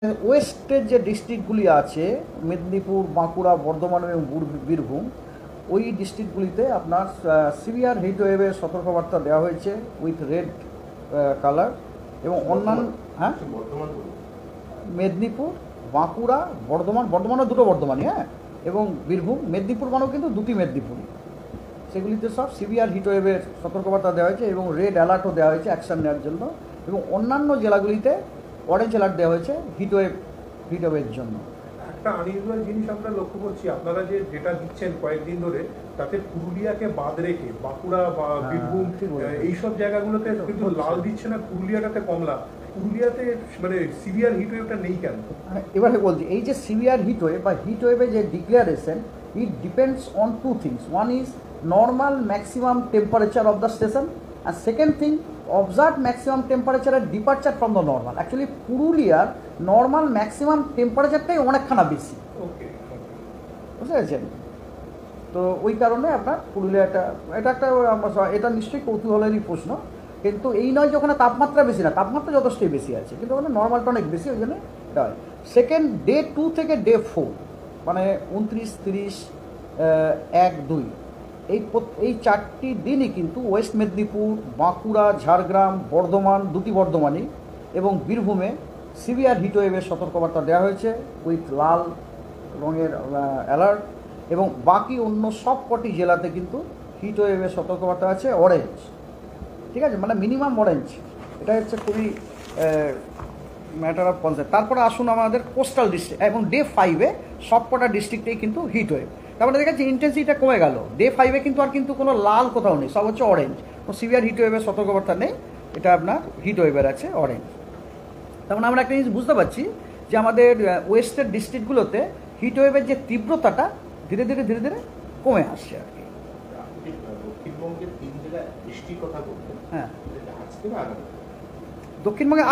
ওয়েস্টের যে ডিস্ট্রিক্টগুলি আছে মেদিনীপুর, বাঁকুড়া, বর্ধমান এবং বীরভূম, ওই ডিস্ট্রিক্টগুলিতে আপনার সিভিয়ার হিট ওয়েভের সতর্কবার্তা দেওয়া হয়েছে উইথ রেড কালার। এবং অন্যান্য হ্যাঁ মেদিনীপুর, বাঁকুড়া, বর্ধমানও দুটো বর্ধমানই, হ্যাঁ, এবং বীরভূম। মেদিনীপুর মানেও কিন্তু দুটি মেদিনীপুরই। সেগুলিতে সব সিভিয়ার হিট ওয়েভের সতর্কবার্তা দেওয়া হয়েছে এবং রেড অ্যালার্টও দেওয়া হয়েছে অ্যাকশন নেওয়ার জন্য। এবং অন্যান্য জেলাগুলিতে অরেঞ্জ অ্যালার্ট দেওয়া হয়েছে হিট ওয়েভের জন্য। একটা আনইউজুয়াল জিনিস আমরা লক্ষ্য করছি, আপনারা যেটা দিচ্ছেন কয়েকদিন ধরে, তাতে পুরুলিয়াকে বাদ রেখে বাঁকুড়া বা বীরভূম এইসব জায়গাগুলোতে কিন্তু লাল দিচ্ছে না, পুরুলিয়াটাতে কমলা। পুরুলিয়াতে মানে সিভিয়ার হিট ওয়েভটা নেই কেন? এবারে বলছি, এই যে সিভিয়ার হিট ওয়েভ বা হিট ওয়েভের যে declaration, it depends on two things. One is normal maximum temperature of the station, আর সেকেন্ড থিং অবজার্ভ ম্যাক্সিমাম টেম্পারেচারের departure from the normal. Actually পুরুলিয়ার নর্মাল ম্যাক্সিমাম টেম্পারেচারটাই অনেকখানা বেশি, বুঝতে পেরেছেন? তো ওই কারণে আপনার পুরুলিয়াটা এটা নিশ্চয়ই কৌতূহলেরই প্রশ্ন, কিন্তু এই নয় যে ওখানে তাপমাত্রা বেশি না, তাপমাত্রা যথেষ্টই বেশি আছে, কিন্তু ওখানে নর্মালটা অনেক বেশি, ওই জন্য এটা হয়। সেকেন্ড ডে 2 থেকে ডে 4 মানে 29, 30, 1, 2 এই 4টি দিনই কিন্তু ওয়েস্ট মেদিনীপুর, বাঁকুড়া, ঝাড়গ্রাম, বর্ধমান, দুটি বর্ধমানই এবং বীরভূমে সিভিয়ার হিট ওয়েভের সতর্কবার্তা দেওয়া হয়েছে উইথ লাল রঙের অ্যালার্ট। এবং বাকি অন্য সব কটি জেলাতে কিন্তু হিট ওয়েভের সতর্কবার্তা আছে অরেঞ্জ, ঠিক আছে, মানে মিনিমাম অরেঞ্জ। এটা হচ্ছে খুবই ম্যাটার অফ কনসেপ্ট। তারপরে আসুন আমাদের কোস্টাল ডিস্ট্রিক্ট, এবং ডে 5-এ সব কটা ডিস্ট্রিক্টেই কিন্তু হিট ওয়েভ। তারপরে দেখা যাচ্ছে ইন্টেন্সিটিটা কমে গেল। ডে 5-এ কিন্তু আর কিন্তু কোনো লাল কোথাও নেই, সব হচ্ছে অরেঞ্জ। কোনো সিভিয়ার হিট ওয়েভের সতর্কবার্তা নেই, এটা আপনার হিট ওয়েভের আছে অরেঞ্জ। তার মানে আমরা একটা জিনিস বুঝতে পারছি যে আমাদের ওয়েস্টের ডিস্ট্রিক্টগুলোতে হিট ওয়েভের যে তীব্রতাটা ধীরে ধীরে কমে আসছে আর কি। দক্ষিণবঙ্গের 3 জেলায় বৃষ্টির কথা বলতেন, হ্যাঁ, আজকে না আগামী? দক্ষিণবঙ্গে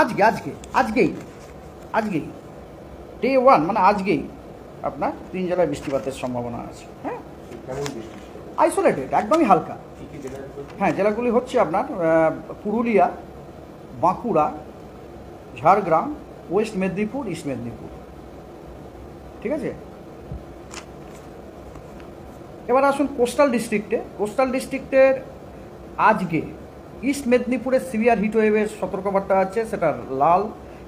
আজকেই ডে 1 মানে আজকেই আপনার 3 জেলায় বৃষ্টিপাতের সম্ভাবনা আছে। হ্যাঁ, আইসোলেটেড, একদমই হালকা। হ্যাঁ, জেলাগুলি হচ্ছে আপনার পুরুলিয়া, বাঁকুড়া, ঝাড়গ্রাম, ওয়েস্ট মেদিনীপুর, ইস্ট মেদিনীপুর, ঠিক আছে। এবার আসুন কোস্টাল ডিস্ট্রিক্টের আজকে ইস্ট মেদিনীপুরে সিভিয়ার হিট ওয়েভের সতর্কবার্তা আছে, সেটা লাল।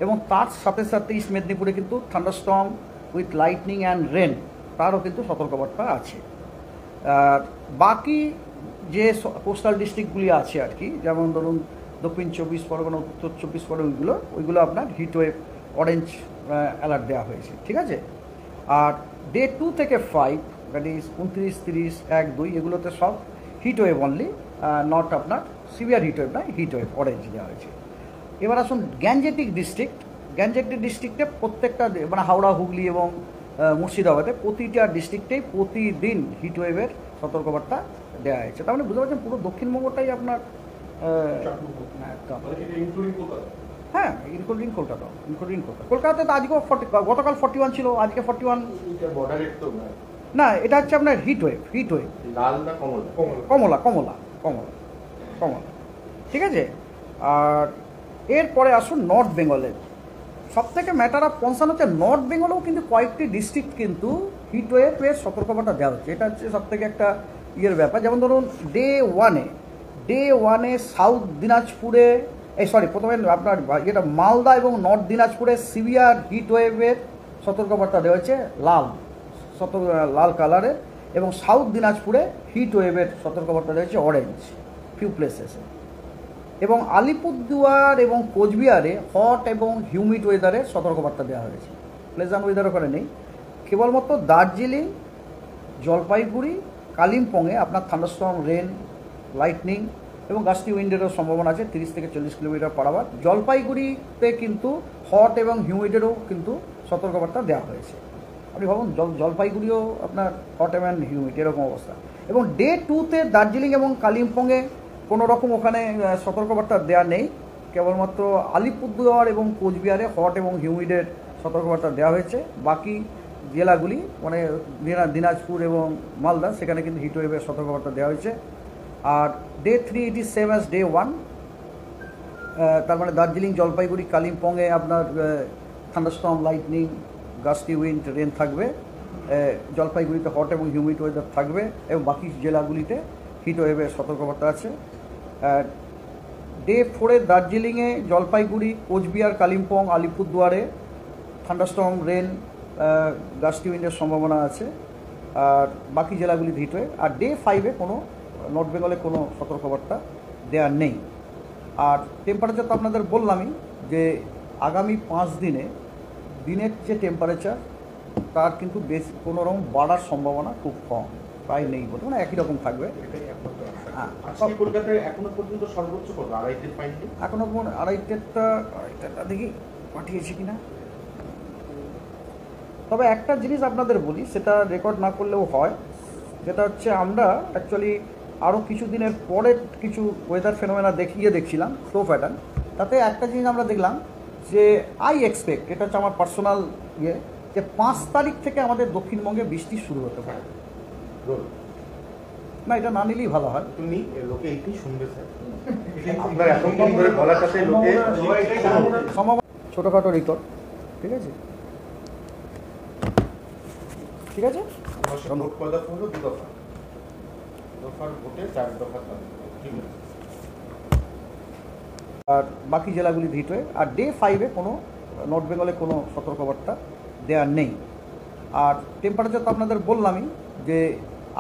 এবং তার সাথে ইস্ট মেদিনীপুরে কিন্তু thunderstorm with lightning and rain, তারও কিন্তু সতর্কবার্তা আছে। আর বাকি যে কোস্টাল ডিস্ট্রিক্টগুলি আছে আর কি, যেমন ধরুন দক্ষিণ 24 পরগনা, উত্তর 24 পরগনা, ওইগুলো আপনার হিট ওয়েভ অরেঞ্জ অ্যালার্ট দেওয়া হয়েছে, ঠিক আছে। আর ডে 2 থেকে 5 দ্যাট ইজ 29, 30, 1, 2 এগুলোতে সব হিট ওয়েভ অনলি, নট আপনার সিভিয়ার হিট ওয়েভ নয়, হিট ওয়েভ অরেঞ্জ দেওয়া হয়েছে। এবার আসুন গ্যাঞ্জেটিক ডিস্ট্রিক্টে প্রত্যেকটা মানে হাওড়া, হুগলি এবং মুর্শিদাবাদে প্রতিটা ডিস্ট্রিক্টেই প্রতিদিন হিট ওয়েভের সতর্কবার্তা দেওয়া হয়েছে। তার মানে বুঝতে পারছেন পুরো দক্ষিণবঙ্গটাই আপনার হ্যাঁ, ইনক্লুডিং কলকাতাতে তো আজকেও গতকাল 41 ছিল, আজকে 41। না, এটা হচ্ছে আপনার হিট ওয়েভ লাল না কমলা, ঠিক আছে। আর এরপরে আসুন নর্থ বেঙ্গলের। সব থেকে ম্যাটার অফ কনসার্ন হচ্ছে নর্থ বেঙ্গলেও কিন্তু কয়েকটি ডিস্ট্রিক্ট কিন্তু হিট ওয়েভের সতর্কবার্তা দেওয়া হচ্ছে। এটা হচ্ছে সব থেকে একটা ব্যাপার। যেমন ধরুন ডে 1-এ সাউথ দিনাজপুরে, প্রথমে আপনার যেটা মালদা এবং নর্থ দিনাজপুরে সিভিয়ার হিট ওয়েভের সতর্কবার্তা দেওয়া হয়েছে লাল কালারের, এবং সাউথ দিনাজপুরে হিট ওয়েভের সতর্কবার্তা দেওয়া হয়েছে অরেঞ্জ ফিউ প্লেসেসে। এবং আলিপুরদুয়ার এবং কোচবিহারে হট এবং হিউমিড ওয়েদারের সতর্কবার্তা দেওয়া হয়েছে। প্লেজেন্ট ওয়েদার ওখানে নেই। কেবলমাত্র দার্জিলিং, জলপাইগুড়ি, কালিম্পংয়ে আপনার থান্ডারস্টর্ম, রেন, লাইটনিং এবং গাস্টি উইন্ডেরও সম্ভাবনা আছে 30 থেকে 40 কিলোমিটার পার আওয়ার। জলপাইগুড়িতে কিন্তু হট এবং হিউমিডেরও কিন্তু সতর্কবার্তা দেওয়া হয়েছে। আপনি ভাবুন, জলপাইগুড়িও আপনার হট এবং হিউমিড, এরকম অবস্থা। এবং ডে 2-তে দার্জিলিং এবং কালিম্পংয়ে কোনো রকম ওখানে সতর্কবার্তা দেওয়া নেই। কেবলমাত্র আলিপুরদুয়ার এবং কোচবিহারে হট এবং হিউমিডের সতর্কবার্তা দেওয়া হয়েছে। বাকি জেলাগুলি মানে দিনাজপুর এবং মালদা, সেখানে কিন্তু হিট ওয়েভের সতর্কবার্তা দেওয়া হয়েছে। আর day 3 it is same as day 1, তার মানে দার্জিলিং, জলপাইগুড়ি, কালিম্পংয়ে আপনার thunderstorm, lightning, gusty wind, rain থাকবে। জলপাইগুড়িতে হট এবং হিউমিড ওয়েদার থাকবে এবং বাকি জেলাগুলিতে হিট ওয়েভের সতর্কবার্তা আছে। ডে 4 দার্জিলিংয়ে, জলপাইগুড়ি, কোচবিহার, কালিম্পং, আলিপুরদুয়ারে থান্ডারস্টর্ম, রেন, গাস্টি উইন্ডের সম্ভাবনা আছে। আর বাকি জেলাগুলিতে হিট ওয়েভ। আর ডে 5 কোনো নর্থ বেঙ্গলে কোনো সতর্কবার্তা দেওয়ার নেই। আর টেম্পারেচার তো আপনাদের বললামই যে আগামী 5 দিনে দিনের যে টেম্পারেচার তার কিন্তু বেশি কোনো রকম বাড়ার সম্ভাবনা খুব কম, প্রায় নেই বলতে, মানে একই রকম থাকবে। এটাই একমাত্র আশা। হ্যাঁ, আজকে কলকাতায় এখনো পর্যন্ত সর্বোচ্চ কত? আড়াইটের পাইনি? এখনও আড়াইটেরটা দেখি পাঠিয়েছি কিনা। তবে একটা জিনিস আপনাদের বলি, সেটা রেকর্ড না করলেও হয়, যেটা হচ্ছে আমরা অ্যাকচুয়ালি আরও কিছু দিনের পরে কিছু ওয়েদার ফেনোমেনা দেখছিলাম স্লো প্যাটার্ন। তাতে একটা জিনিস আমরা দেখলাম যে আই এক্সপেক্ট, এটা হচ্ছে আমার পার্সোনাল ইয়ে, যে 5 তারিখ থেকে আমাদের দক্ষিণবঙ্গে বৃষ্টি শুরু হতে পারে। রোল না, এটা না নিলেই ভালো হয়। তুমি লোকে এইটাই শুনবে স্যার। আপনার এতক্ষণ ধরে বলার সাথে লোকে সম্ভব ছোটোখাটো রিকর্ড, ঠিক আছে, ঠিক আছে। ভোট কয় দফা হলো? 2 দফা। দফার ভোটে 4 দফা ঠিক আছে। আর বাকি জেলাগুলি হিট ওয়েভ। আর ডে 5 কোনো নর্থ বেঙ্গলে কোনো সতর্কবার্তা দেওয়ার নেই। আর টেম্পারেচার তো আপনাদের বললামই যে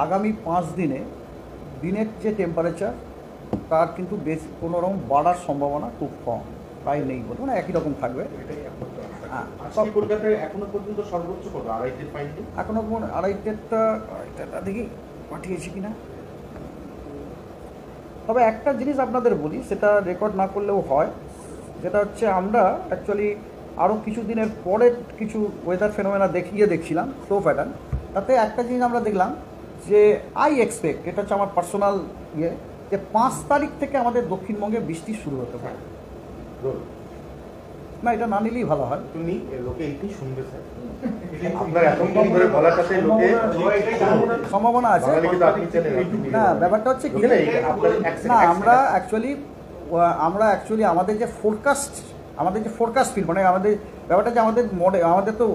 আগামী 5 দিনে দিনের যে টেম্পারেচার তার কিন্তু বেশি কোনো রকম বাড়ার সম্ভাবনা খুব কম, প্রায় নেই বলতে, মানে একই রকম থাকবে। এটাই একমাত্র আশা। হ্যাঁ, আজকে কলকাতায় এখনো পর্যন্ত সর্বোচ্চ কত? আড়াইটের পাইনি? এখনও আড়াইটেরটা দেখি পাঠিয়েছি কিনা। তবে একটা জিনিস আপনাদের বলি, সেটা রেকর্ড না করলেও হয়, যেটা হচ্ছে আমরা অ্যাকচুয়ালি আরও কিছু দিনের পরে কিছু ওয়েদার ফেনোমেনা দেখছিলাম স্লো প্যাটার্ন। তাতে একটা জিনিস আমরা দেখলাম যে আই এক্সপেক্ট, এটা হচ্ছে আমার পার্সোনাল ইয়ে, যে 5 তারিখ থেকে আমাদের দক্ষিণবঙ্গে বৃষ্টি শুরু হতে পারে। রোল না, এটা না নিলেই ভালো হয়। তুমি লোকে এইটাই শুনবে স্যার। আপনার এতক্ষণ ধরে বলার সাথে লোকে সম্ভাবনা আছে। বাঙালি কিন্তু আপনি চেনেন। না, ব্যাপারটা হচ্ছে কি, লোকে না, এইটা আপনার না আমরা অ্যাকচুয়ালি আমাদের যে ফোরকাস্ট ফিল্ড, মানে আমাদের ব্যাপারটা যে আমাদের তো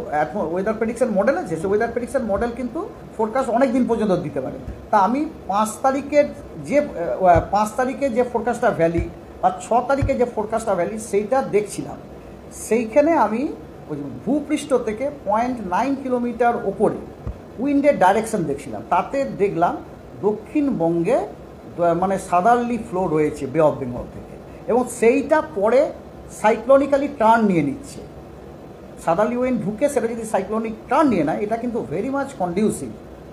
ওয়েদার প্রেডিকশন মডেল আছে, সে ওয়েদার প্রেডিকশন মডেল কিন্তু ফোরকাস্ট অনেক দিন পর্যন্ত দিতে পারে। তা আমি 5 তারিখে যে ফোরকাস্টটা ভ্যালি বা 6 তারিখে যে ফোরকাস্টটা ভ্যালি সেইটা দেখছিলাম। সেইখানে আমি ওই ভূপৃষ্ঠ থেকে 0.9 কিলোমিটার ওপরে উইন্ডের ডাইরেকশন দেখছিলাম। তাতে দেখলাম দক্ষিণবঙ্গে মানে সাদারলি ফ্লো রয়েছে বে অফ বেঙ্গল থেকে, এবং সেইটা পরে সাইক্লোনিক্যালি টার্ন নিয়ে নিচ্ছে। সাদারলি উইন্ড ঢুকে সেটা যদি সাইক্লোনিক টার্ন নিয়ে নেয়, এটা কিন্তু very much conducive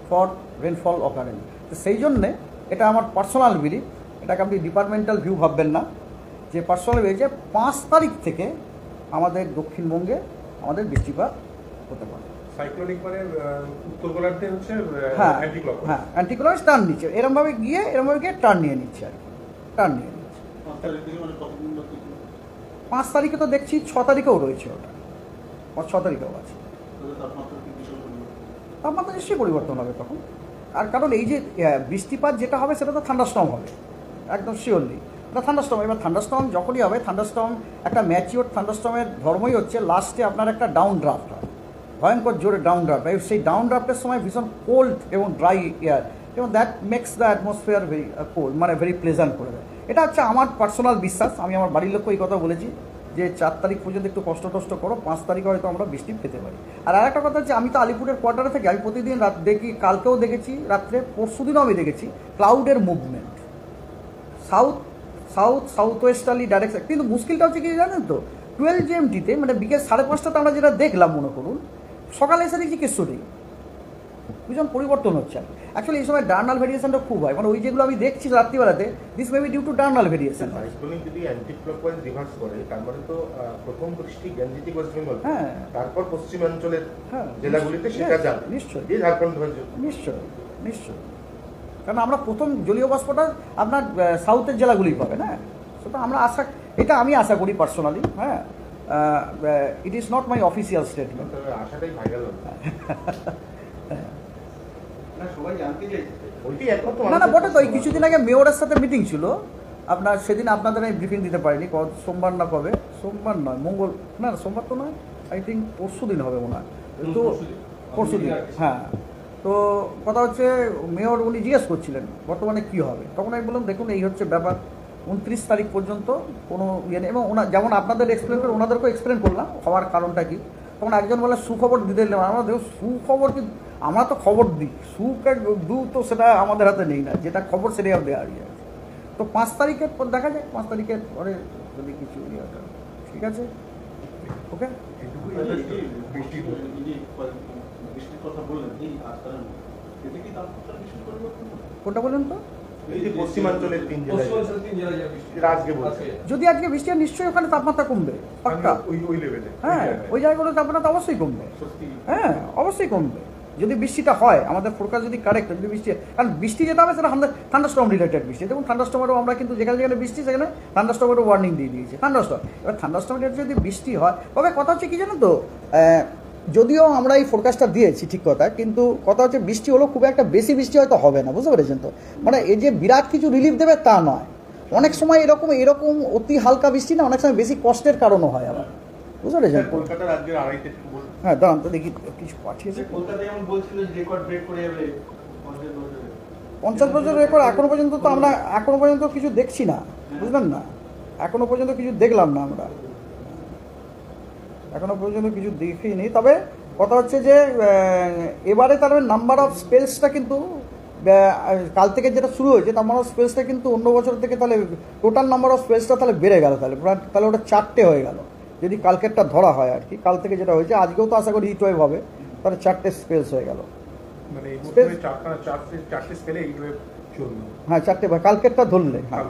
for rainfall occurrence. তো সেই জন্যে এটা আমার পার্সোনাল বিলিভ, এটাকে আপনি ডিপার্টমেন্টাল ভিউ ভাববেন না, যে পার্সোনাল ভিউ যে 5 তারিখ থেকে আমাদের দক্ষিণবঙ্গে আমাদের বৃষ্টিপাত হতে পারে। সাইক্লোনিক মানে উত্তর গোলার্ধে হচ্ছে হ্যাঁ অ্যান্টিক্লকওয়াইজ। হ্যাঁ, অ্যান্টিক্লকওয়াইজ টার্ন নিচ্ছে, এরমভাবে গিয়ে টার্ন নিয়ে নিচ্ছে আর কি, টার্ন নিয়ে নিচ্ছে। 5 তারিখে তো দেখছি, 6 তারিখেও রয়েছে ওটা, 6 তারিখেও আছে। তাপমাত্রা নিশ্চয়ই পরিবর্তন হবে তখন। আর কারণ এই যে বৃষ্টিপাত যেটা হবে সেটা তো থান্ডারস্টর্ম হবে, একদম শিওরলি এটা থান্ডারস্টর্ম। এবার থান্ডারস্টর্ম যখনই হবে, থান্ডারস্টর্ম একটা ম্যাচিওর থান্ডারস্টর্মের ধর্মই হচ্ছে লাস্টে আপনার একটা ডাউন ড্রাফট হয়, ভয়ঙ্কর জোরে ডাউন ড্রাফট। সেই ডাউন ড্রাফটের সময় ভীষণ কোল্ড এবং ড্রাই এয়ার, এবং that makes the atmosphere very cold, মানে ভেরি প্লেজেন্ট করে দেয়। এটা হচ্ছে আমার পার্সোনাল বিশ্বাস। আমি আমার বাড়ির লোককে এই কথা বলেছি যে 4 তারিখ পর্যন্ত একটু কষ্ট করো, 5 তারিখে হয়তো আমরা বৃষ্টি পেতে পারি। আর আরেকটা কথা হচ্ছে, আমি তো আলিপুরের কোয়ার্টারে থেকে আমি প্রতিদিন রাত দেখি, কালকেও দেখেছি রাত্রে, পরশুদিনও আমি দেখেছি ক্লাউডের মুভমেন্ট সাউথ ওয়েস্টার্লি ডাইরেকশন। কিন্তু মুশকিলটা হচ্ছে কি জানেন তো, 12 GMT-তে মানে বিকেল 5:30টাতে আমরা যেটা দেখলাম, মনে করুন সকালে এসে দেখছি কিছু নেই, ভীষণ পরিবর্তন হচ্ছে। অ্যাকচুয়ালি এই সময় ডার্নাল ভেরিয়েশনটা খুব হয়, মানে ওই যেগুলো আমি দেখছি রাত্রিবেলাতে, this may be due to diurnal variation. Cyclonic যদি অ্যান্টিক্লকওয়াইজ রিভার্স করে, তার মানে তো প্রথম বৃষ্টি গ্যাঞ্জেটিক ওয়েস্ট বেঙ্গল, হ্যাঁ, তারপর পশ্চিমাঞ্চলের হ্যাঁ জেলাগুলিতে সেটা যাবে নিশ্চয়ই, এই ঝাড়খণ্ড হয়েছে নিশ্চয়ই। কারণ আমরা প্রথম জলীয় বাষ্পটা আপনার সাউথের জেলাগুলি পাবে না, সেটা আমি আশা করি পার্সোনালি। হ্যাঁ, it is not my official statement. আশাটাই ভাইরাল হবে। না বটে তো, এই কিছুদিন আগে মেয়রের সাথে মিটিং ছিল আপনার, সেদিন আপনাদের আমি ব্রিফিং দিতে পারিনি, সোমবার না কবে, সোমবার নয়, সোমবার তো নয়, আই থিঙ্ক পরশু দিন হবে মনে হয়। তো পরশু দিন, হ্যাঁ। তো কথা হচ্ছে মেয়র উনি জিজ্ঞেস করছিলেন বর্তমানে কী হবে, তখন আমি বললাম দেখুন এই হচ্ছে ব্যাপার, 29 তারিখ পর্যন্ত কোনো ইয়ে নেই। এবং যেমন আপনাদের এক্সপ্লেন করে ওনাদেরকেও এক্সপ্লেন করলাম হওয়ার কারণটা কী। তখন একজন বলে সুখবর দিতে দিলাম, আমরা দেখুন সুখবর কি, আমরা তো খবর দিই, সুখ দু তো সেটা আমাদের হাতে নেই না, যেটা খবর সেটাই দেওয়া আর আছে। তো 5 তারিখের পর দেখা যাক, 5 তারিখের পরে যদি কিছু ইয়ে হয়। ঠিক আছে, ওকে। এইটুকুই বৃষ্টির কথা বললেন, এই আজকাল এতে কি তাপমাত্রা বৃষ্টি পরিবর্তন? কোনটা বলেন তো? এই যে পশ্চিমাঞ্চলের 3 জেলায় আজকে বলছে, যদি আজকে বৃষ্টি হয় নিশ্চয়ই ওখানে তাপমাত্রা কমবে, পাক্কা। ওই লেভেলে, হ্যাঁ, ওই জায়গাগুলোর তাপমাত্রা অবশ্যই কমবে। সত্যি হ্যাঁ, অবশ্যই কমবে যদি বৃষ্টিটা হয়, আমাদের ফোরকাস্ট যদি কারেক্ট, যদি বৃষ্টি, কারণ বৃষ্টি যেটা হবে সেটা আমাদের থান্ডারস্টর্ম রিলেটেড বৃষ্টি। দেখুন থান্ডারস্টর্মেরও আমরা কিন্তু যেখানে যেখানে বৃষ্টি সেখানে থান্ডারস্টর্মেরও ওয়ার্নিং দিয়ে দিয়েছে। থান্ডারস্টর্ম, এবার থান্ডারস্টর্ম রিলেটেড যদি বৃষ্টি হয়, তবে কথা হচ্ছে কি জানো তো, যদিও আমরা এই ফোরকাস্টটা দিয়েছি ঠিক কথা, কিন্তু কথা হচ্ছে বৃষ্টি হলো খুব একটা বেশি বৃষ্টি হয়তো হবে না, বুঝতে পেরেছেন তো? মানে এই যে বিরাট কিছু রিলিফ দেবে তা নয়, অনেক সময় এরকম অতি হালকা বৃষ্টি না অনেক সময় বেশি কষ্টের কারণও হয় আবার, বুঝতে পেরেছেন? কলকাতার রাজ্যের 2.5 থেকে হ্যাঁ, দাঁড়ান তো দেখি কিছু পাঠিয়েছে। কলকাতা যেমন বলছিল যে রেকর্ড ব্রেক করে যাবে 50 বছর রেকর্ড এখনো পর্যন্ত তো আমরা এখনো পর্যন্ত কিছু দেখছি না, বুঝলেন না? এখনো পর্যন্ত কিছু দেখলাম না আমরা, এখনো পর্যন্ত কিছু দেখিনি। তবে কথা হচ্ছে যে এবারে তার নাম্বার অফ স্পেলসটা কিন্তু কাল থেকে যেটা শুরু হয়েছে নাম্বার অফ স্পেলসটা কিন্তু অন্য বছর থেকে তাহলে টোটাল নাম্বার অফ স্পেলসটা তাহলে বেড়ে গেল, তাহলে ওটা 4টে হয়ে গেল যদি কালকেরটা ধরা হয় আর কি। কাল থেকে যেটা হয়েছে আজকেও তো আশা করি হিট ওয়েভ হবে, তাহলে 4টে স্পেলস হয়ে গেল। মানে এই মধ্যে চারটে স্কেলে এই ওয়েভ চলবে। হ্যাঁ, 4টে, কালকেরটা ধরলে, হ্যাঁ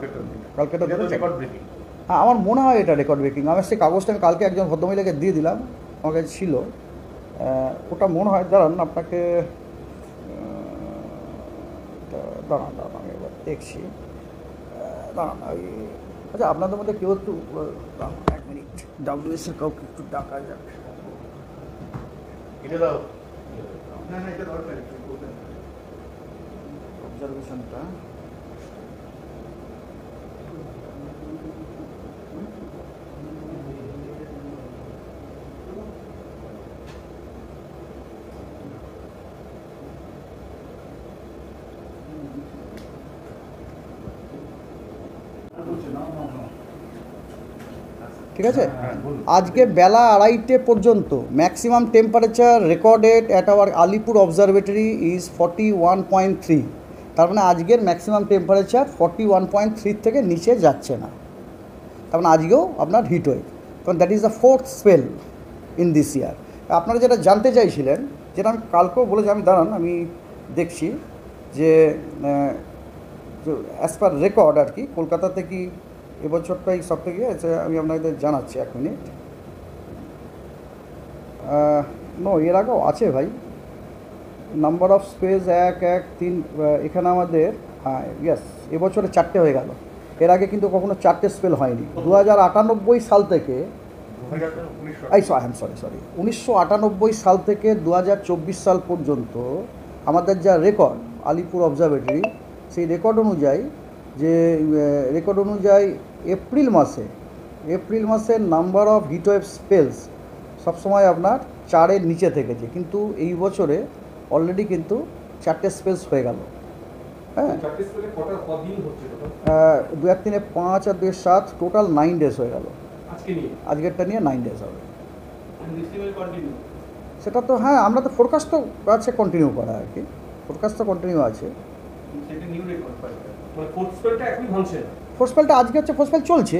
কালকেরটা ধরলে রেকর্ড ব্রেকিং। হ্যাঁ, আমার মনে হয় এটা রেকর্ড ব্রেকিং। আমার সেই কাগজটা আমি কালকে একজন ভদ্রমহিলাকে দিয়ে দিলাম, আমার কাছে ছিল, ওটা মনে হয়। দাঁড়ান আপনাকে দাঁড়ান আমি এবার দেখছি, দাঁড়ান ওই আচ্ছা আপনাদের মধ্যে কেউ একটু 1 মিনিট WS এর কাউকে একটু ডাকা যাক। এটা দাও। না এটা দরকার অবজারভেশনটা ঠিক আছে। আজকে বেলা 2:30 পর্যন্ত maximum temperature recorded at our Alipore observatory is 41.3। তার মানে আজকের ম্যাক্সিমাম টেম্পারেচার 41.3 থেকে নিচে যাচ্ছে না, তার মানে আজকেও আপনার হিট ওয়েভ, কারণ that is the 4th spell in this ইয়ার। আপনারা যেটা জানতে চাইছিলেন, যেটা আমি কালকেও বলেছি, আমি দাঁড়ান আমি দেখছি যে অ্যাজ পার রেকর্ড আর কি কলকাতাতে কি এবছরটাই সব থেকে আমি আপনাদের জানাচ্ছি 1 মিনিট। নো, এর আগেও আছে ভাই, নাম্বার অফ স্পেস 113 এখানে আমাদের, হ্যাঁ ইয়েস, এবছরে 4টে হয়ে গেল। এর আগে কিন্তু কখনো 4টে স্পেল হয়নি। 2098 সাল থেকে, সরি 1998 সাল থেকে 2024 সাল পর্যন্ত আমাদের যা রেকর্ড আলিপুর অবজারভেটরি, সেই রেকর্ড অনুযায়ী এপ্রিল মাসে নাম্বার অফ হিটওয়েভ স্পেলস সবসময় আপনার 4-এর নিচে থেকেছে, কিন্তু এই বছরে অলরেডি কিন্তু 4টে স্পেলস হয়ে গেল। হ্যাঁ, 2-3 5 আর 2 7 টোটাল 9 ডেজ হয়ে গেল। আজকেরটা নিয়ে 9 ডেজ হবে। সেটা তো হ্যাঁ, আমরা তো ফোরকাস্ট তো আছে কন্টিনিউ করা আর কি, ফোরকাস্ট তো কন্টিনিউ আছে। ফোর্স স্পেলটা আজকে হচ্ছে, ফোর্স স্পেল চলছে,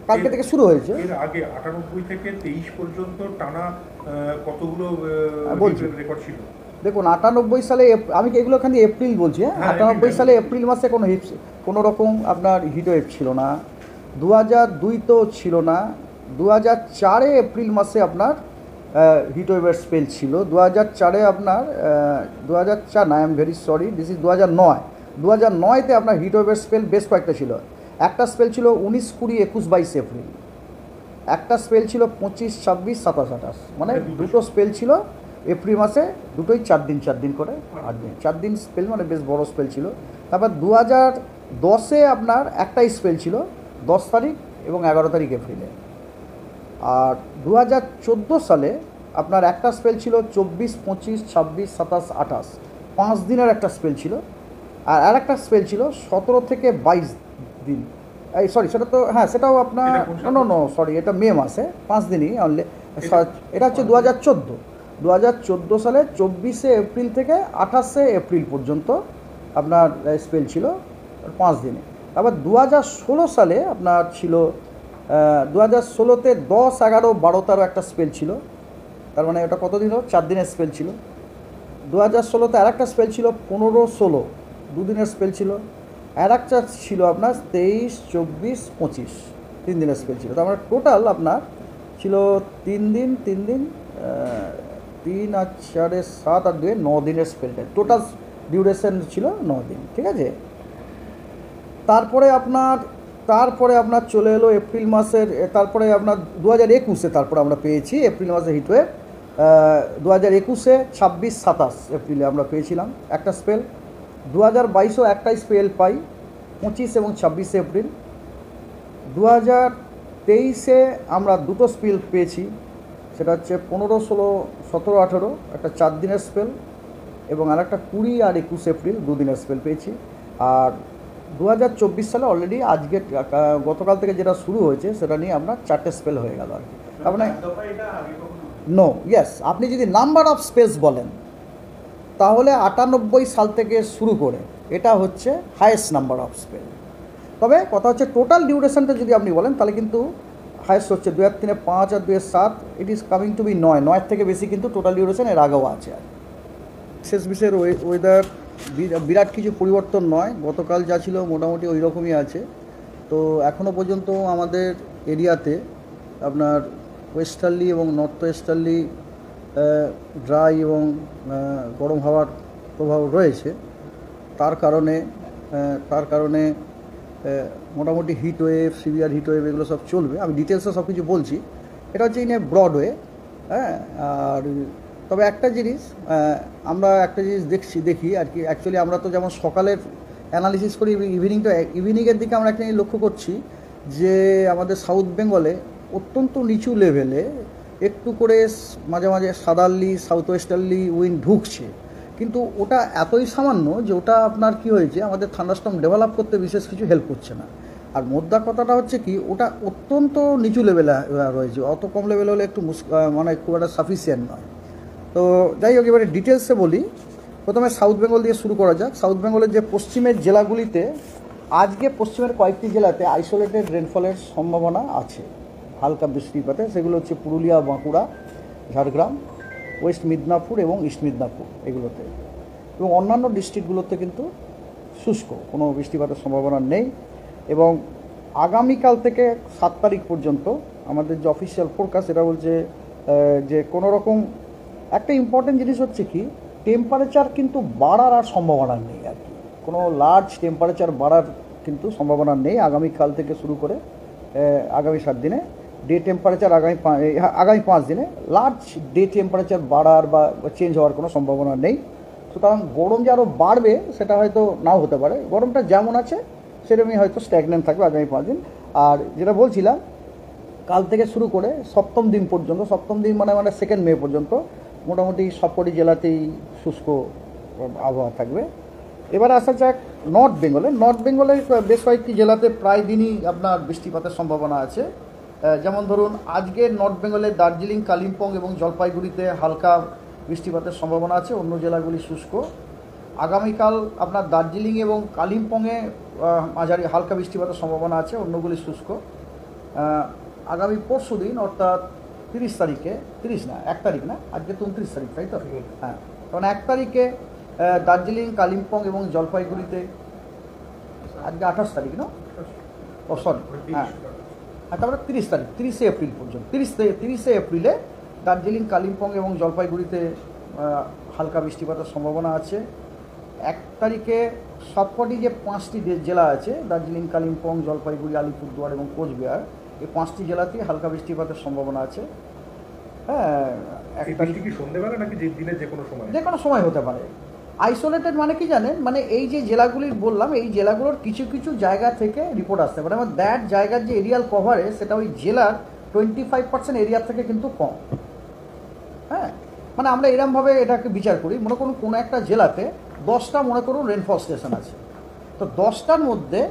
কালকে থেকে শুরু হয়েছে। এর আগে 98 থেকে 23 পর্যন্ত টানা কতগুলো রেকর্ড ছিল? দেখুন 98 সালে, আমি কি এগুলো এখানে এপ্রিল বলছি, হ্যাঁ 98 সালে এপ্রিল মাসে কোনো রকম আপনার হিটওয়েভ ছিল না। 2002 তো ছিল না। 2004-এ এপ্রিল মাসে আপনার হিটওয়েভের স্পেল ছিল। 2004-এ আপনার 2004 না, I am very sorry, this is 2009। 2009-তে আপনার হিটওয়েভের স্পেল বেশ কয়েকটা ছিল। একটা স্পেল ছিল 19, 20, 21, 22 এপ্রিল। একটা স্পেল ছিল 25, 26, 27, 28, মানে দুটো স্পেল ছিল এপ্রিল মাসে, দুটোই 4 দিন করে 8 দিন, 4 দিন স্পেল, মানে বেশ বড় স্পেল ছিল। তারপর 2010-এ আপনার একটাই স্পেল ছিল, 10 তারিখ এবং 11 তারিখ এপ্রিলে। আর 2014 সালে আপনার একটা স্পেল ছিল 24, 25, 26, 27, 28, 5 দিনের একটা স্পেল ছিল। আর একটা স্পেল ছিল 17 থেকে 22 দিন। এই সরি, সেটা তো হ্যাঁ, সেটাও আপনার এটা কোন সাল? নো সরি, এটা মে মাসে 5 দিনই অনলি। এটা হচ্ছে 2014 সালে 24শে এপ্রিল থেকে 28শে এপ্রিল পর্যন্ত আপনার স্পেল ছিল 5 দিনে। তারপর 2016 সালে আপনার ছিল 2016তে 10, 11, 12, 13 একটা স্পেল ছিল। তার মানে ওটা কতদিন হলো? 4 দিনের স্পেল ছিল। 2016তে আর একটা স্পেল ছিল 15, 16, 2 দিনের স্পেল ছিল। আর একটা ছিল আপনার 23, 24, 25, 3 দিনের স্পেল ছিল। তার মানে টোটাল আপনার ছিল 3 দিন 3 আর 4, 7 আর 2, 9 দিনের স্পেলটা। টোটাল ডিউরেশন ছিল 9 দিন, ঠিক আছে। তারপরে আপনার চলে এলো এপ্রিল মাসের, তারপরে আপনার 2021-এ তারপরে আমরা পেয়েছি এপ্রিল মাসে হিটওয়েভ। 2021-এ 26, 27 এপ্রিলে আমরা পেয়েছিলাম একটা স্পেল। 2022-ও একটা স্পেল পাই 25 এবং 26 এপ্রিল। 2023-এ আমরা দুটো স্পেল পেয়েছি, সেটা হচ্ছে 15, 16, 17, 18 একটা 4 দিনের স্পেল, এবং আর একটা 20 আর 21 এপ্রিল 2 দিনের স্পেল পেয়েছি। আর 2024 সালে অলরেডি আজকে গতকাল থেকে যেটা শুরু হয়েছে সেটা নিয়ে আপনার 4টে স্পেল হয়ে গেল আর কি। আপনার নো ইয়েস, আপনি যদি নাম্বার অফ স্পেস বলেন তাহলে 98 সাল থেকে শুরু করে এটা হচ্ছে হায়েস্ট নাম্বার অফ স্পেল। তবে কথা হচ্ছে টোটাল ডিউরেশনটা যদি আপনি বলেন তাহলে কিন্তু হায়েস্ট হচ্ছে 2 আর 3 5 আর 2 7, it is coming to be 9 থেকে বেশি কিন্তু টোটাল ডিউরেশন এর আগেও আছে। আর শেষ বিশ্বের ওয়েদার বিরাট কিছু পরিবর্তন নয়, গতকাল যা ছিল মোটামুটি ওই রকমই আছে। তো এখনও পর্যন্ত আমাদের এরিয়াতে আপনার ওয়েস্টার্লি এবং নর্থ ওয়েস্টার্লি ড্রাই এবং গরম হাওয়ার প্রভাব রয়েছে। তার কারণে মোটামুটি heat wave, severe heat wave এগুলো সব চলবে। আমি ডিটেলসে সব কিছু বলছি, এটা হচ্ছে ইন এ ব্রড ওয়ে। হ্যাঁ, আর তবে একটা জিনিস আমরা দেখি আর কি, অ্যাকচুয়ালি আমরা তো যেমন সকালের অ্যানালিসিস করি, ইভিনিংয়ের দিকে আমরা একটা জিনিস লক্ষ্য করছি যে আমাদের সাউথ বেঙ্গলে অত্যন্ত নিচু লেভেলে একটু করে মাঝে মাঝে সাদারলি, সাউথ ওয়েস্টার্লি উইন্ড ঢুকছে, কিন্তু ওটা এতই সামান্য যে ওটা আপনার কি হয়েছে, আমাদের থান্ডারস্টর্ম ডেভেলপ করতে বিশেষ কিছু হেল্প করছে না। আর মোদ্দা কথাটা হচ্ছে কি, ওটা অত্যন্ত নিচু লেভেলে রয়েছে, অত কম লেভেল হলে একটু মানে খুব একটা সাফিসিয়েন্ট নয়। তো যাই হোক, এবারে ডিটেলসে বলি। প্রথমে সাউথ বেঙ্গল দিয়ে শুরু করা যাক। সাউথ বেঙ্গলের যে পশ্চিমের জেলাগুলিতে আজকে পশ্চিমের কয়েকটি জেলাতে আইসোলেটেড রেনফলের সম্ভাবনা আছে, হালকা বৃষ্টিপাতে। সেগুলো হচ্ছে পুরুলিয়া, বাঁকুড়া, ঝাড়গ্রাম, ওয়েস্ট মিদনাপুর এবং ইস্ট মিদনাপুর এগুলোতে। এবং অন্যান্য ডিস্ট্রিক্টগুলোতে কিন্তু শুষ্ক, কোনো বৃষ্টিপাতের সম্ভাবনা নেই। এবং আগামীকাল থেকে 7 তারিখ পর্যন্ত আমাদের যে অফিসিয়াল ফোরকাস্ট এটা বলছে যে কোনো রকম একটা ইম্পর্টেন্ট জিনিস হচ্ছে কি, টেম্পারেচার কিন্তু বাড়ার আর সম্ভাবনা নেই আর কি, কোনো লার্জ টেম্পারেচার বাড়ার কিন্তু সম্ভাবনা নেই আগামীকাল থেকে শুরু করে আগামী 7 দিনে। ডে টেম্পারেচার আগামী 5 দিনে লার্জ ডে টেম্পারেচার বাড়ার বা চেঞ্জ হওয়ার কোনো সম্ভাবনা নেই। সুতরাং গরম যে আরও বাড়বে সেটা হয়তো নাও হতে পারে, গরমটা যেমন আছে সেরকমই হয়তো স্ট্যাগনেন্ট থাকবে আগামী 5 দিন। আর যেটা বলছিলাম, কাল থেকে শুরু করে 7ম দিন পর্যন্ত, 7ম দিন মানে 2 মে পর্যন্ত মোটামুটি সবকটি জেলাতেই শুষ্ক আবহাওয়া থাকবে। এবার আসা যাক নর্থ বেঙ্গলে। নর্থ বেঙ্গলের বেশ কয়েকটি জেলাতে প্রায় দিনই আপনার বৃষ্টিপাতের সম্ভাবনা আছে। যেমন ধরুন আজকে নর্থ বেঙ্গলের দার্জিলিং, কালিম্পং এবং জলপাইগুড়িতে হালকা বৃষ্টিপাতের সম্ভাবনা আছে, অন্য জেলাগুলি শুষ্ক। আগামীকাল আপনার দার্জিলিং এবং কালিম্পংয়ে মাঝারি হালকা বৃষ্টিপাতের সম্ভাবনা আছে, অন্যগুলি শুষ্ক। আগামী পরশু দিন অর্থাৎ 30 তারিখে, 1 তারিখ না, আজকে তো 29 তারিখ, তাই তো? হ্যাঁ, কারণ 1 তারিখে দার্জিলিং, কালিম্পং এবং জলপাইগুড়িতে, আজকে 28 তারিখ না, ও সরি, হ্যাঁ, তারপরে 30 তারিখ, 30শে এপ্রিল পর্যন্ত, 30শে এপ্রিলে দার্জিলিং, কালিম্পং এবং জলপাইগুড়িতে হালকা বৃষ্টিপাতের সম্ভাবনা আছে। 1 তারিখে সবকটি যে 5টি জেলা আছে, দার্জিলিং, কালিম্পং, জলপাইগুড়ি, আলিপুরদুয়ার এবং কোচবিহার, এই 5টি জেলাতেই হালকা বৃষ্টিপাতের সম্ভাবনা আছে। হ্যাঁ, কি সন্ধ্যেবেলা নাকি দিনের যে কোনো সময় হতে পারে। আইসোলেটেড মানে কি জানেন, মানে এই যে জেলাগুলির বললাম, এই জেলাগুলোর কিছু কিছু জায়গা থেকে রিপোর্ট আসতে পারে, মানে দ্যাট জায়গার যে এরিয়াল কভারেজ সেটা ওই জেলার 25% এরিয়া থেকে কিন্তু কম। হ্যাঁ, মানে আমরা এরমভাবে এটাকে বিচার করি, মনে করুন কোনো একটা জেলাতে 10টা মনে করুন রেনফল স্টেশন আছে, তো 10টার মধ্যে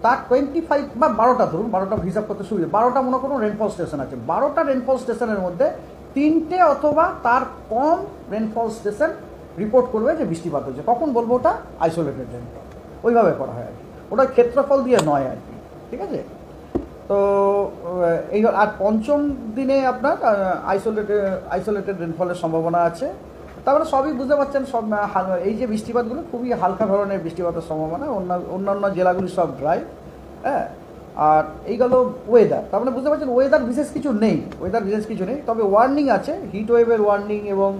তার 25 বা 12টা ধরুন, 12টা হিসাব করতে সুবিধা, 12টা মনে করুন রেনফল স্টেশন আছে, 12টা রেনফল স্টেশনের মধ্যে 3টে অথবা তার কম রেনফল স্টেশন রিপোর্ট করবে যে বৃষ্টিপাত হয়েছে, তখন বলবো ওটা আইসোলেটেড রেনফল। ওইভাবে করা হয় আর কি, ওটা ক্ষেত্রফল দিয়ে নয় আর কি, ঠিক আছে। তো এই আর পঞ্চম দিনে আপনার আইসোলেটেড রেনফলের সম্ভাবনা আছে। তারপরে সবই বুঝতে পারছেন, সব এই যে বৃষ্টিপাতগুলো খুবই হালকা ধরনের বৃষ্টিপাতের সম্ভাবনা, অন্যান্য জেলাগুলি সব ড্রাই। হ্যাঁ, আর এই গেল ওয়েদার, তার মানে বুঝতে পারছেন ওয়েদার বিশেষ কিছু নেই, তবে ওয়ার্নিং আছে, হিট ওয়েভের ওয়ার্নিং, এবং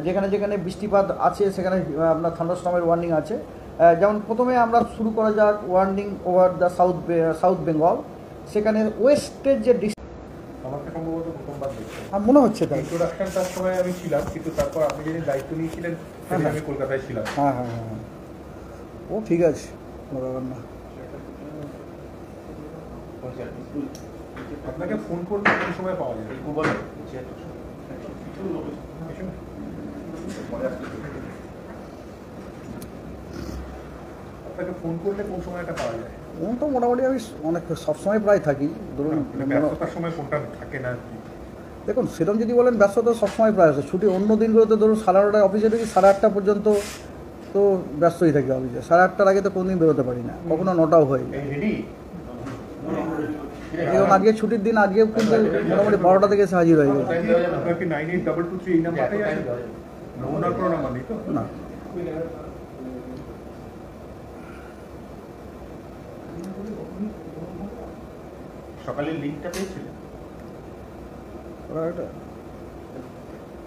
যেখানে যেখানে বৃষ্টিপাত আছে সেখানে আপনার থান্ডারস্টর্মের ওয়ার্নিং আছে। যেমন প্রথমে আমরা শুরু করা যাক warning over the south Bengal, সেখানে ওয়েস্টের যে আমাকে সম্ভবত প্রথমবার দেখছি, মনে হচ্ছে তাই। ইন্ট্রোডাকশনটার সময় আমি ছিলাম, কিন্তু তারপর আপনি যেদিন দায়িত্ব নিয়েছিলেন সেদিন আমি কলকাতায় ছিলাম। হ্যাঁ হ্যাঁ হ্যাঁ, ও ঠিক আছে, কোনো ব্যাপার না। আপনাকে ফোন করলে কোন সময় পাওয়া যাবে? আপনাকে ফোন করলে কোন সময়টা পাওয়া যায়? তো মোটামুটি আমি অনেক সবসময় প্রায় থাকি, ধরুন ব্যস্ততার সময় ফোনটা থাকে না। দেখুন সেরকম যদি বলেন ব্যস্ততা সবসময় প্রায় আছে, ছুটি অন্য দিনগুলোতে ধরুন 9:30 অফিসে ঢুকি, 8:30 পর্যন্ত তো ব্যস্তই থাকি অফিসে, 8:30 আগে তো কোনোদিন বেরোতে পারি না, কখনো 9টাও হয়ে যায়। এবং আজকে ছুটির দিন, আজকেও কিন্তু মোটামুটি 12টা থেকে এসে হাজির হয়ে গেছে। 982223 এই নাম্বারটাই আছে, ওনার কোনো নাম্বার নেই তো? না, সকালের লিঙ্কটা পেয়েছিলেন?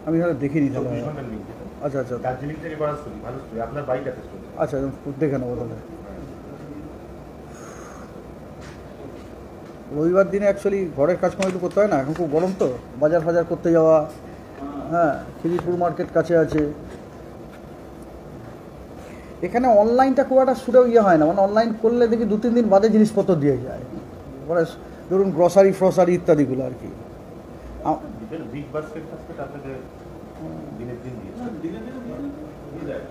আমি হয়তো দেখিনি তাহলে। 24 ঘন্টার লিঙ্ক। আচ্ছা আচ্ছা দার্জিলিং থেকে করা স্টোরি, ভালো স্টোরি, আপনার বাইক আছে স্টোরি। আচ্ছা, দেখে নেবো তাহলে। রবিবার দিনে অ্যাকচুয়ালি ঘরের কাজকর্ম একটু করতে হয় না, এখন খুব গরম, তো বাজার ফাজার করতে যাওয়া। হ্যাঁ, খিদিরপুর মার্কেট কাছে আছে, এখানে অনলাইনটা খুব একটা সুরেও হয় না, মানে অনলাইন করলে দেখি 2-3 দিন বাদে জিনিসপত্র দিয়ে যায়, মানে ধরুন গ্রসারি ফ্রসারি ইত্যাদিগুলো আর কি। বিগ বাস্কেট ফাস্কেট আপনাদের দিনের দিন দিয়েছে?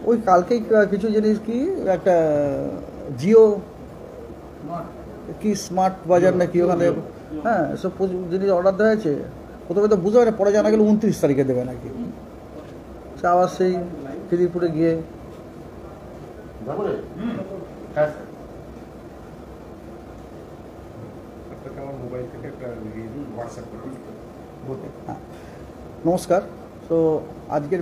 ওই কালকেই কিছু জিনিস, কি একটা জিও কি স্মার্ট বাজার না কি, ওখানে হ্যাঁ সব জিনিস অর্ডার দেওয়া হয়েছে। প্রথমে তো বুঝতে পারে, পরে জানা গেল 29 তারিখে দেবে নাকি। আবার সেই খিদিরপুরে গিয়ে হ্যাঁ, আপনাকে আমার মোবাইল থেকে একটা হোয়াটসঅ্যাপ করে নমস্কার। তো আজকের